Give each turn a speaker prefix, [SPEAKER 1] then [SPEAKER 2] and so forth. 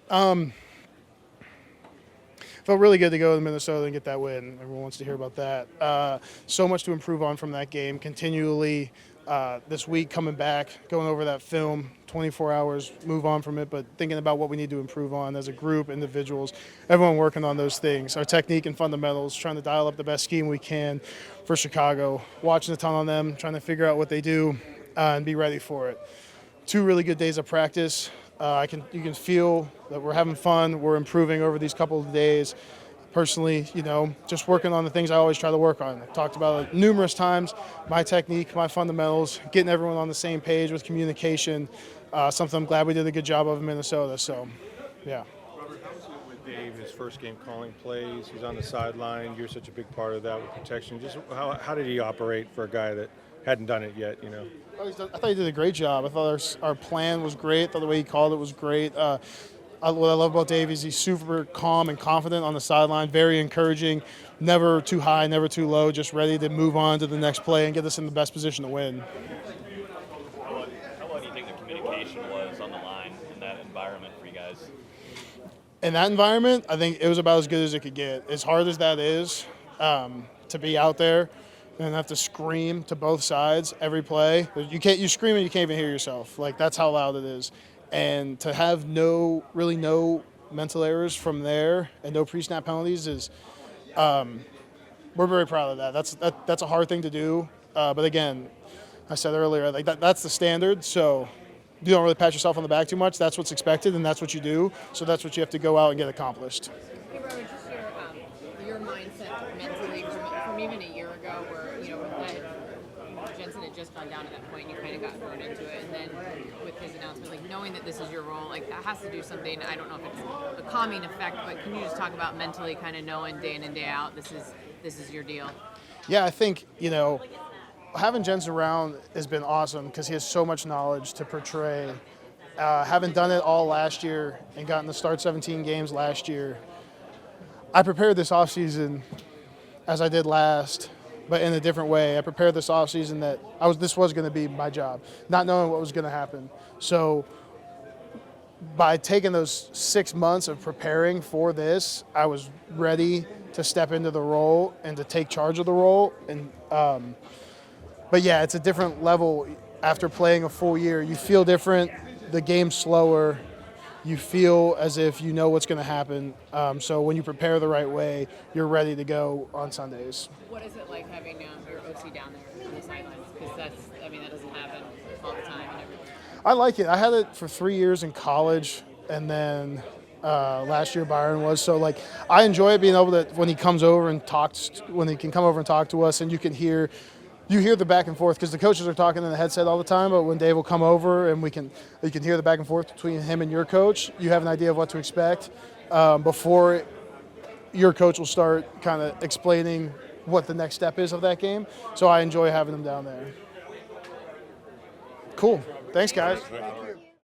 [SPEAKER 1] Felt really good to go to Minnesota and get that win. Everyone wants to hear about that. So much to improve on from that game. Continually this week coming back, going over that film, 24 hours, move on from it, but thinking about what we need to improve on as a group, individuals, everyone working on those things. Our technique and fundamentals, trying to dial up the best scheme we can for Chicago, watching a ton on them, trying to figure out what they do and be ready for it. 2 really good days of practice. You can feel that we're having fun. We're improving over these couple of days. Personally, just working on the things I always try to work on. I've talked about it numerous times, my technique, my fundamentals, getting everyone on the same page with communication, something I'm glad we did a good job of in Minnesota. So, yeah.
[SPEAKER 2] Robert, how was it with Dave, his first game calling plays? He's on the sideline. You're such a big part of that with protection. Just how did he operate for a guy that hadn't done it yet,
[SPEAKER 1] I thought he did a great job. I thought our plan was great. I thought the way he called it was great. What I love about Dave is he's super calm and confident on the sideline, very encouraging, never too high, never too low, just ready to move on to the next play and get us in the best position to win.
[SPEAKER 3] How long do you think the communication was on the line in that environment for you guys?
[SPEAKER 1] In that environment, I think it was about as good as it could get. As hard as that is, to be out there and have to scream to both sides every play. You scream and you can't even hear yourself. Like, that's how loud it is. And to have no mental errors from there and no pre-snap penalties is, we're very proud of that. That's a hard thing to do. But again, I said earlier, like that's the standard. So you don't really pat yourself on the back too much. That's what's expected, and that's what you do. So that's what you have to go out and get accomplished.
[SPEAKER 4] Hey, Robert, just your mindset mentally from even a year ago, where Jensen had just gone down to that point, and you kind of got thrown into it, and then with his announcement, like knowing that this is your role, like that has to do something. I don't know if it's a calming effect, but can you just talk about mentally, kind of knowing day in and day out, this is your deal?
[SPEAKER 1] Yeah, I think having Jensen around has been awesome because he has so much knowledge to portray. Having done it all last year and gotten to start 17 games last year, I prepared this offseason as I did last, but in a different way. I prepared this offseason that this was going to be my job, not knowing what was going to happen. So by taking those 6 months of preparing for this, I was ready to step into the role and to take charge of the role. And but yeah, it's a different level after playing a full year. You feel different. The game's slower. You feel as if you know what's going to happen. So when you prepare the right way, you're ready to go on Sundays.
[SPEAKER 4] What is it like having your OC down there on the sidelines? Because that doesn't happen all the time and everywhere.
[SPEAKER 1] I like it. I had it for 3 years in college, and then last year Byron was. So like, I enjoy it being able to when he can come over and talk to us, and you hear the back and forth because the coaches are talking in the headset all the time. But when Dave will come over and you can hear the back and forth between him and your coach, you have an idea of what to expect before your coach will start kind of explaining what the next step is of that game. So I enjoy having them down there. Cool. Thanks, guys.
[SPEAKER 2] Thank you.